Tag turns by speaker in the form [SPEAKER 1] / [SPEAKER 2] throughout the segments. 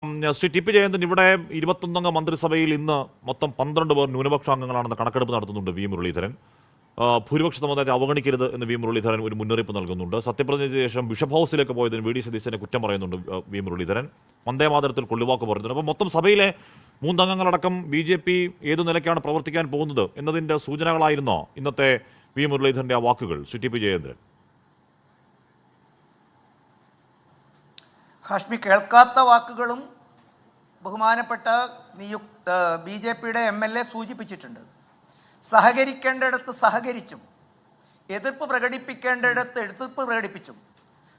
[SPEAKER 1] Shri T P Jayanthan, ഇവിടെ 21 മന്ത്രിസഭയിൽ ഇന്ന് മൊത്തം 12 പേർ ന്യൂനപക്ഷാംഗങ്ങളാണെന്ന് കണക്കെടുപ്പ് നടത്തുന്നുണ്ട് വി മുരളീധരൻ. ഭൂരിപക്ഷ സമുദായത്തെ അവഗണിക്കരുത് എന്ന് വി മുരളീധരൻ ഒരു മുന്നറിയിപ്പ് നൽകുന്നുണ്ട്. സത്യപ്രതിജ്ഞയ്ക്ക് ശേഷം ബിഷപ്പ് ഹൗസിലേക്ക് പോയതിന് വി ഡി സതീശനെ കുറ്റം പറയുന്നുണ്ട് വി മുരളീധരൻ. വന്ദേമാതരത്തിൽ കൊള്ളിവാക്ക് പറയുന്നുണ്ട്. അപ്പോൾ മൊത്തം സഭയിലെ 3 അംഗങ്ങളടക്കം BJP ഏതു നിലയ്ക്കാണ് പ്രവർത്തിക്കാൻ പോകുന്നത് എന്നതിൻ്റെ സൂചനകളായിരുന്നോ ഇന്നത്തെ വി മുരളീധരൻ്റെ ആ വാക്കുകൾ, ശ്രീ ടി പി ജയന്തൻ?
[SPEAKER 2] ഹാഷ്മി, കേൾക്കാത്ത വാക്കുകളും ബഹുമാനപ്പെട്ട BJPയുടെ MLA സൂചിപ്പിച്ചിട്ടുണ്ട്. സഹകരിക്കേണ്ടിടത്ത് സഹകരിച്ചും എതിർപ്പ് പ്രകടിപ്പിക്കേണ്ടിടത്ത് എതിർപ്പ് പ്രകടിപ്പിച്ചും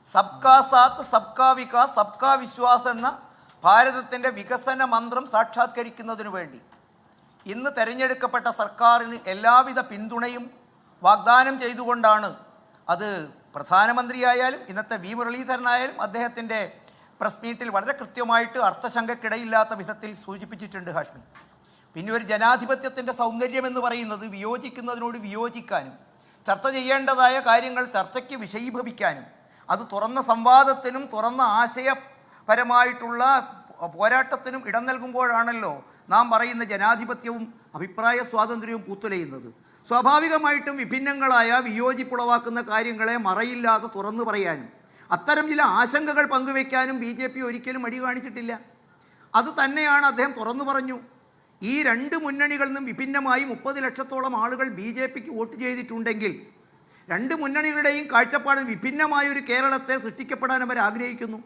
[SPEAKER 2] സബ്കാ സാത്ത് സബ്കാ വികാസ് സബ്കാ വിശ്വാസ് എന്ന ഭാരതത്തിൻ്റെ വികസന മന്ത്രം സാക്ഷാത്കരിക്കുന്നതിനു വേണ്ടി ഇന്ന് തെരഞ്ഞെടുക്കപ്പെട്ട സർക്കാരിന് എല്ലാവിധ പിന്തുണയും വാഗ്ദാനം ചെയ്തുകൊണ്ടാണ് അത് പ്രധാനമന്ത്രിയായാലും ഇന്നത്തെ വി മുരളീധരനായാലും അദ്ദേഹത്തിൻ്റെ പ്രസ് മീറ്റിൽ വളരെ കൃത്യമായിട്ട് അർത്ഥശങ്കക്കിടയില്ലാത്ത വിധത്തിൽ സൂചിപ്പിച്ചിട്ടുണ്ട് ഹാഷ്മി. പിന്നെ ഒരു ജനാധിപത്യത്തിൻ്റെ സൗന്ദര്യം എന്ന് പറയുന്നത് വിയോജിക്കുന്നതിനോട് വിയോജിക്കാനും ചർച്ച ചെയ്യേണ്ടതായ കാര്യങ്ങൾ ചർച്ചയ്ക്ക് വിഷയീഭവിക്കാനും അത് തുറന്ന സംവാദത്തിനും തുറന്ന ആശയപരമായിട്ടുള്ള പോരാട്ടത്തിനും ഇടം നൽകുമ്പോഴാണല്ലോ നാം പറയുന്ന ജനാധിപത്യവും അഭിപ്രായ സ്വാതന്ത്ര്യവും പൂത്തുലയുന്നത്. സ്വാഭാവികമായിട്ടും വിഭിന്നങ്ങളായ വിയോജിപ്പുളവാക്കുന്ന കാര്യങ്ങളെ മറയില്ലാതെ തുറന്നു പറയാനും അത്തരം ചില ആശങ്കകൾ പങ്കുവയ്ക്കാനും BJP ഒരിക്കലും മടി കാണിച്ചിട്ടില്ല. അത് തന്നെയാണ് അദ്ദേഹം തുറന്നു പറഞ്ഞു. ഈ 2 മുന്നണികളിൽ നിന്നും വിഭിന്നമായി 30 ലക്ഷത്തോളം ആളുകൾ BJPക്ക് വോട്ട് ചെയ്തിട്ടുണ്ടെങ്കിൽ 2 മുന്നണികളുടെയും കാഴ്ചപ്പാട് വിഭിന്നമായൊരു കേരളത്തെ സൃഷ്ടിക്കപ്പെടാൻ അവർ ആഗ്രഹിക്കുന്നു.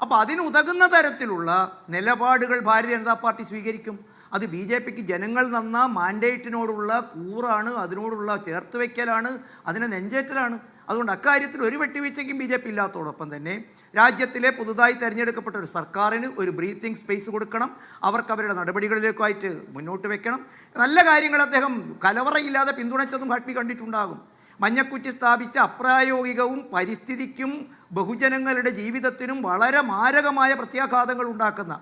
[SPEAKER 2] അപ്പോൾ അതിനുതകുന്ന തരത്തിലുള്ള നിലപാടുകൾ ഭാരതീയ ജനതാ പാർട്ടി സ്വീകരിക്കും. അത് BJPക്ക് ജനങ്ങൾ തന്ന മാൻഡേറ്റിനോടുള്ള കൂറാണ്, അതിനോടുള്ള ചേർത്തുവെക്കലാണ്, അതിനെ നെഞ്ചേറ്റലാണ്. അതുകൊണ്ട് അക്കാര്യത്തിൽ ഒരു വെട്ടിവീഴ്ചയ്ക്കും BJP ഇല്ലാത്തതോടൊപ്പം തന്നെ രാജ്യത്തിലെ പുതുതായി തിരഞ്ഞെടുക്കപ്പെട്ട ഒരു സർക്കാരിന് ഒരു ബ്രീത്തിങ് സ്പേസ് കൊടുക്കണം. അവർക്ക് അവരുടെ നടപടികളിലേക്കായിട്ട് മുന്നോട്ട് വെക്കണം. നല്ല കാര്യങ്ങൾ അദ്ദേഹം കലവറയില്ലാതെ പിന്തുണച്ചതും ഹാഷ്മി കണ്ടിട്ടുണ്ടാകും. മഞ്ഞക്കുറ്റി സ്ഥാപിച്ച അപ്രായോഗികവും പരിസ്ഥിതിക്കും ബഹുജനങ്ങളുടെ ജീവിതത്തിനും വളരെ മാരകമായ പ്രത്യാഘാതങ്ങൾ ഉണ്ടാക്കുന്ന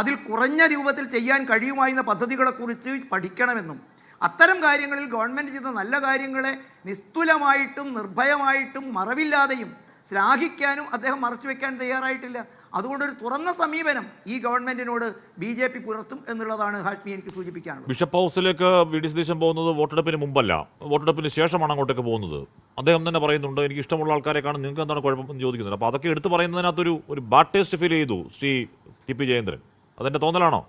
[SPEAKER 2] അതിൽ കുറഞ്ഞ രൂപത്തിൽ ചെയ്യാൻ കഴിയുമായിരുന്ന പദ്ധതികളെക്കുറിച്ച് പഠിക്കണമെന്നും അത്തരം കാര്യങ്ങളിൽ ഗവൺമെൻറ് ചെയ്ത നല്ല കാര്യങ്ങളെ നിസ്തുലമായിട്ടും നിർഭയമായിട്ടും മറവില്ലാതെയും ശ്ലാഘിക്കാനും അദ്ദേഹം മറച്ചുവെക്കാൻ തയ്യാറായിട്ടില്ല. അതുകൊണ്ടൊരു തുറന്ന സമീപനം ഈ ഗവൺമെൻറ്റിനോട് BJP പുലർത്തും എന്നുള്ളതാണ് ഹാഷ്മി എനിക്ക് സൂചിപ്പിക്കാനുള്ളത്.
[SPEAKER 1] ബിഷപ്പ് ഹൗസിലേക്ക് വി ഡി സതീശൻ പോകുന്നത് വോട്ടെടുപ്പിന് മുമ്പല്ല, വോട്ടെടുപ്പിന് ശേഷമാണ് അങ്ങോട്ടേക്ക് പോകുന്നത്. അദ്ദേഹം തന്നെ പറയുന്നുണ്ട്, എനിക്ക് ഇഷ്ടമുള്ള ആൾക്കാരെ കാണും, നിങ്ങൾക്ക് എന്താണ് കുഴപ്പമെന്ന് ചോദിക്കുന്നത്. അപ്പോൾ അതൊക്കെ എടുത്ത് പറയുന്നതിനകത്തൊരു ബാഡ് ടേസ്റ്റ് ഫീൽ ചെയ്തു ശ്രീ ടി പി ജയന്തൻ. അതെൻ്റെ തോന്നലാണോ?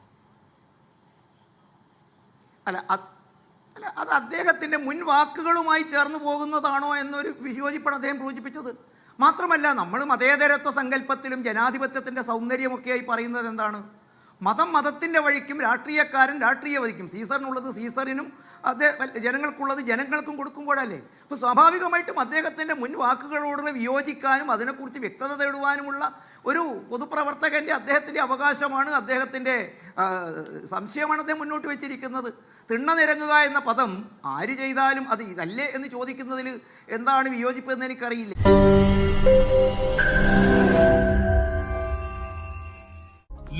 [SPEAKER 2] അല്ല, അത് അദ്ദേഹത്തിൻ്റെ മുൻ വാക്കുകളുമായി ചേർന്ന് പോകുന്നതാണോ എന്നൊരു വിയോജിപ്പാണ് അദ്ദേഹം സൂചിപ്പിച്ചത്. മാത്രമല്ല, നമ്മൾ മതേതരത്വ സങ്കല്പത്തിലും ജനാധിപത്യത്തിൻ്റെ സൗന്ദര്യമൊക്കെയായി പറയുന്നത് എന്താണ്? മതം മതത്തിൻ്റെ വഴിക്കും രാഷ്ട്രീയക്കാരൻ രാഷ്ട്രീയ വഴിക്കും, സീസറിനുള്ളത് സീസറിനും ജനങ്ങൾക്കുള്ളത് ജനങ്ങൾക്കും കൊടുക്കുമ്പോഴല്ലേ. അപ്പോൾ സ്വാഭാവികമായിട്ടും അദ്ദേഹത്തിൻ്റെ മുൻ വാക്കുകളോട് വിയോജിക്കാനും അതിനെക്കുറിച്ച് വ്യക്തത തേടുവാനുമുള്ള ഒരു പൊതുപ്രവർത്തകൻ്റെ അദ്ദേഹത്തിൻ്റെ അവകാശമാണ്, അദ്ദേഹത്തിൻ്റെ സംശയമാണ് അദ്ദേഹം മുന്നോട്ട് വെച്ചിരിക്കുന്നത്. തിണ്ണ നിരങ്ങുക എന്ന പദം ആര് ചെയ്താലും അത് ഇതല്ലേ എന്ന് ചോദിക്കുന്നതിൽ എന്താണ് വിയോജിപ്പ് എന്ന് എനിക്കറിയില്ല.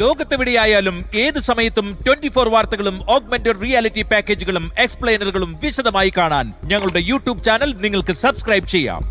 [SPEAKER 3] ലോകത്തെവിടെയായാലും ഏത് സമയത്തും 24 വാർത്തകളും ഓഗ്മെന്റഡ് റിയാലിറ്റി പാക്കേജുകളും എക്സ്പ്ലെയിനറുകളും വിശദമായി കാണാൻ ഞങ്ങളുടെ YouTube ചാനൽ നിങ്ങൾക്ക് സബ്സ്ക്രൈബ് ചെയ്യാം.